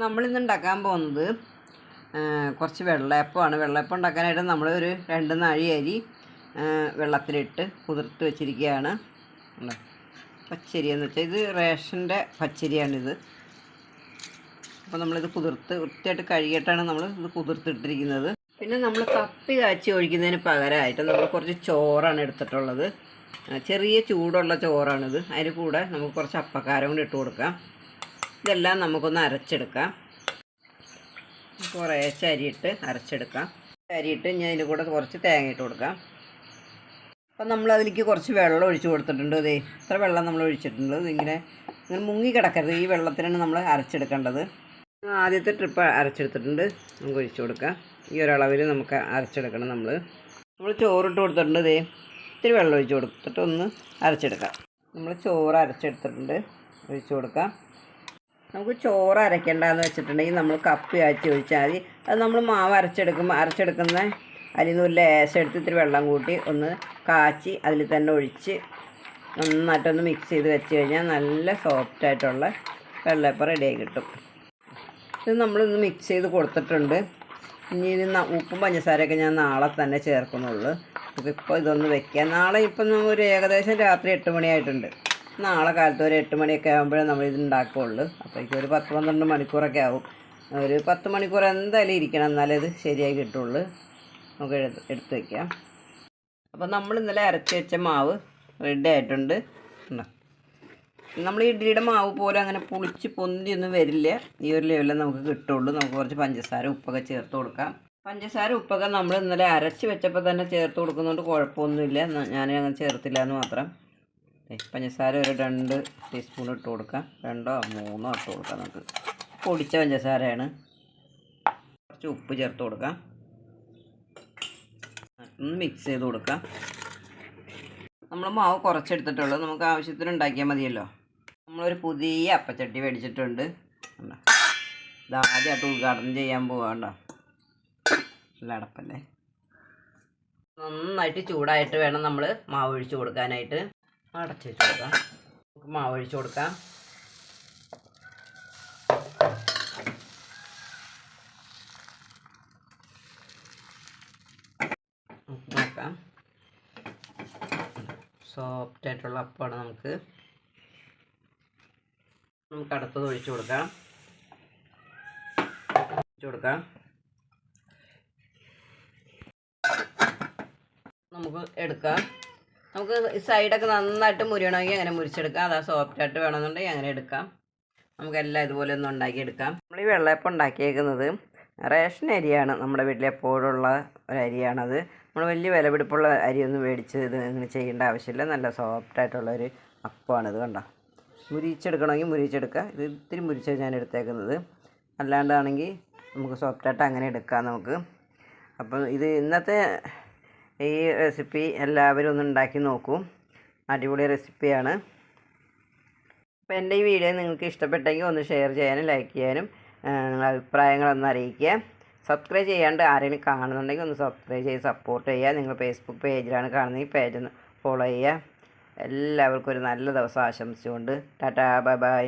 നമ്മളിന്ന് ഉണ്ടാക്കാൻ പോകുന്നത് കുറച്ച് വെള്ളയപ്പമാണ്. വെള്ളയപ്പം ഉണ്ടാക്കാനായിട്ട് നമ്മൾ ഒരു 2 നാഴി അരി വെള്ളത്തിലിട്ട് കുതിർത്ത് വെച്ചിരിക്കുകയാണ്. പച്ചരി എന്ന് വെച്ചാൽ ഇത് റേഷൻ്റെ പച്ചരിയാണിത്. അപ്പോൾ നമ്മളിത് വൃത്തിയായിട്ട് കഴുകിയിട്ടാണ് നമ്മൾ ഇത് കുതിർത്തിട്ടിരിക്കുന്നത്. പിന്നെ നമ്മൾ കപ്പി കാച്ചി ഒഴിക്കുന്നതിന് പകരമായിട്ട് നമ്മൾ കുറച്ച് ചോറാണ് എടുത്തിട്ടുള്ളത്. ചെറിയ ചൂടുള്ള ചോറാണിത്. അതിന് കൂടെ നമുക്ക് കുറച്ച് അപ്പക്കാരം കൂടി ഇട്ട് കൊടുക്കാം. ഇതെല്ലാം നമുക്കൊന്ന് അരച്ചെടുക്കാം. കുറേശ്ശെ അരിയിട്ട് അരച്ചെടുക്കാം. അരിയിട്ട് ഇനി അതിൻ്റെ കൂടെ കുറച്ച് തേങ്ങ ഇട്ട് കൊടുക്കാം. അപ്പം നമ്മളതിലേക്ക് കുറച്ച് വെള്ളം ഒഴിച്ച് കൊടുത്തിട്ടുണ്ട്. അതേ ഇത്ര വെള്ളം നമ്മൾ ഒഴിച്ചിട്ടുണ്ട്. ഇങ്ങനെ മുങ്ങി കിടക്കരുത്. ഈ വെള്ളത്തിനാണ് നമ്മൾ അരച്ചെടുക്കേണ്ടത്. ആദ്യത്തെ ട്രിപ്പ് അരച്ചെടുത്തിട്ടുണ്ട്. നമുക്ക് ഒഴിച്ച് കൊടുക്കാം. ഈ ഒരളവിൽ നമുക്ക് അരച്ചെടുക്കണം. നമ്മൾ ചോറിട്ട് കൊടുത്തിട്ടുണ്ട്. അതേ ഇത്തിരി വെള്ളം ഒഴിച്ച് കൊടുത്തിട്ട് ഒന്ന് അരച്ചെടുക്കാം. നമ്മൾ ചോറ് അരച്ചെടുത്തിട്ടുണ്ട്. ഒഴിച്ച് കൊടുക്കാം. നമുക്ക് ചോറ് അരയ്ക്കേണ്ടതെന്ന് വെച്ചിട്ടുണ്ടെങ്കിൽ നമ്മൾ കപ്പി കാച്ചി ഒഴിച്ചാൽ മതി. അത് നമ്മൾ മാവ് അരച്ചെടുക്കുന്ന അതിൽ നിന്ന് ഒരു ലേശം എടുത്ത് ഇത്തിരി വെള്ളം കൂട്ടി ഒന്ന് കാച്ചി അതിൽ തന്നെ ഒഴിച്ച് നന്നായിട്ടൊന്ന് മിക്സ് ചെയ്ത് വെച്ച് കഴിഞ്ഞാൽ നല്ല സോഫ്റ്റായിട്ടുള്ള വെള്ളയപ്പം റെഡിയായി കിട്ടും. ഇത് നമ്മളിന്ന് മിക്സ് ചെയ്ത് കൊടുത്തിട്ടുണ്ട്. ഇനി ഇത് ഉപ്പും പഞ്ചസാരയൊക്കെ ഞാൻ നാളെ തന്നെ ചേർക്കുന്നുള്ളൂ. നമുക്കിപ്പോൾ ഇതൊന്ന് വെക്കാം. നാളെ ഇപ്പം ഒരു ഏകദേശം രാത്രി 8 മണിയായിട്ടുണ്ട്. നാളെ കാലത്ത് ഒരു 8 മണിയൊക്കെ ആകുമ്പോഴേ നമ്മളിത് ഉണ്ടാക്കുകയുള്ളൂ. അപ്പോഴേക്കും ഒരു 10-12 മണിക്കൂറൊക്കെ ആവും. ഒരു 10 മണിക്കൂർ എന്തായാലും ഇരിക്കണം, എന്നാലേ ഇത് ശരിയായി കിട്ടുള്ളൂ. നമുക്ക് എടുത്ത് വയ്ക്കാം. അപ്പോൾ നമ്മൾ ഇന്നലെ അരച്ച് വെച്ച മാവ് റെഡി ആയിട്ടുണ്ട്. നമ്മൾ ഇഡ്ഡലിയുടെ മാവ് പോലെ അങ്ങനെ പുളിച്ച് പൊന്തിയൊന്നും വരില്ല. ഈ ഒരു ലെവലിൽ നമുക്ക് കിട്ടുള്ളൂ. നമുക്ക് കുറച്ച് പഞ്ചസാര ഉപ്പൊക്കെ ചേർത്ത് കൊടുക്കാം. പഞ്ചസാര ഉപ്പൊക്കെ നമ്മൾ ഇന്നലെ അരച്ച് വെച്ചപ്പോൾ തന്നെ ചേർത്ത് കൊടുക്കുന്നതുകൊണ്ട് കുഴപ്പമൊന്നുമില്ല. ഞാൻ അങ്ങനെ ചേർത്തില്ല എന്ന് മാത്രം. പഞ്ചസാര ഒരു 2 ടീസ്പൂൺ ഇട്ട് കൊടുക്കാം. 2 3 ഇട്ട് കൊടുക്കാം. നമുക്ക് പൊടിച്ച പഞ്ചസാരയാണ്. കുറച്ച് ഉപ്പ് ചേർത്ത് കൊടുക്കാം. ഒന്ന് മിക്സ് ചെയ്ത് കൊടുക്കാം. നമ്മൾ മാവ് കുറച്ചെടുത്തിട്ടുള്ളൂ. നമുക്ക് ആവശ്യത്തിന് ഉണ്ടാക്കിയാൽ മതിയല്ലോ. നമ്മളൊരു പുതിയ അപ്പച്ചട്ടി മേടിച്ചിട്ടുണ്ട്. ഇത് ആദ്യമായിട്ട് ഉദ്ഘാടനം ചെയ്യാൻ പോവാണ്ട. നല്ല അടപ്പല്ലേ. നന്നായിട്ട് ചൂടായിട്ട് വേണം നമ്മൾ മാവ് ഒഴിച്ച് കൊടുക്കാനായിട്ട്. അടച്ച് വെച്ച് കൊടുക്കാം. നമുക്ക് മാവ് ഒഴിച്ച് കൊടുക്കാം. നോക്കാം. സോഫ്റ്റായിട്ടുള്ള അപ്പമാണ്. നമുക്ക് അടുത്തത് ഒഴിച്ച് കൊടുക്കാം. നമുക്ക് എടുക്കാം. നമുക്ക് സൈഡൊക്കെ നന്നായിട്ട് മുരിയണമെങ്കിൽ അങ്ങനെ മുരിച്ചെടുക്കാം. അതാ സോഫ്റ്റായിട്ട് വേണമെന്നുണ്ടെങ്കിൽ അങ്ങനെ എടുക്കാം. നമുക്കെല്ലാം ഇതുപോലെ ഒന്ന് ഉണ്ടാക്കിയെടുക്കാം. നമ്മൾ ഈ വെള്ളയപ്പം ഉണ്ടാക്കിയേക്കുന്നത് റേഷൻ അരിയാണ്. നമ്മുടെ വീട്ടിൽ എപ്പോഴുള്ള ഒരു അരിയാണത്. നമ്മൾ വലിയ വിലപിടിപ്പുള്ള അരിയൊന്നും മേടിച്ച് ഇത് ഇങ്ങനെ ചെയ്യേണ്ട ആവശ്യമില്ല. നല്ല സോഫ്റ്റായിട്ടുള്ളൊരു അപ്പമാണിത്. കണ്ടോ, മുരിച്ചെടുക്കണമെങ്കിൽ മുരിച്ചെടുക്കുക. ഇത് ഇത്തിരി മുരിച്ചാണ് ഞാൻ എടുത്തേക്കുന്നത്. അല്ലാണ്ടാണെങ്കിൽ നമുക്ക് സോഫ്റ്റായിട്ട് അങ്ങനെ എടുക്കാം നമുക്ക്. അപ്പം ഇത് ഇന്നത്തെ ഈ റെസിപ്പി എല്ലാവരും ഒന്ന് ഉണ്ടാക്കി നോക്കൂ. അടിപൊളി റെസിപ്പിയാണ്. അപ്പോൾ എൻ്റെ ഈ വീഡിയോ നിങ്ങൾക്ക് ഇഷ്ടപ്പെട്ടെങ്കിൽ ഒന്ന് ഷെയർ ചെയ്യാനും ലൈക്ക് ചെയ്യാനും നിങ്ങളുടെ അഭിപ്രായങ്ങളൊന്ന് അറിയിക്കുക. സബ്സ്ക്രൈബ് ചെയ്യാണ്ട് ആരെങ്കിലും കാണുന്നുണ്ടെങ്കിൽ ഒന്ന് സബ്സ്ക്രൈബ് ചെയ്ത് സപ്പോർട്ട് ചെയ്യുക. നിങ്ങൾ ഫേസ്ബുക്ക് പേജിലാണ് കാണുന്നതെങ്കിൽ പേജ് ഒന്ന് ഫോളോ ചെയ്യുക. എല്ലാവർക്കും ഒരു നല്ല ദിവസം ആശംസിച്ചുകൊണ്ട് ടാറ്റാ ബൈ ബൈ.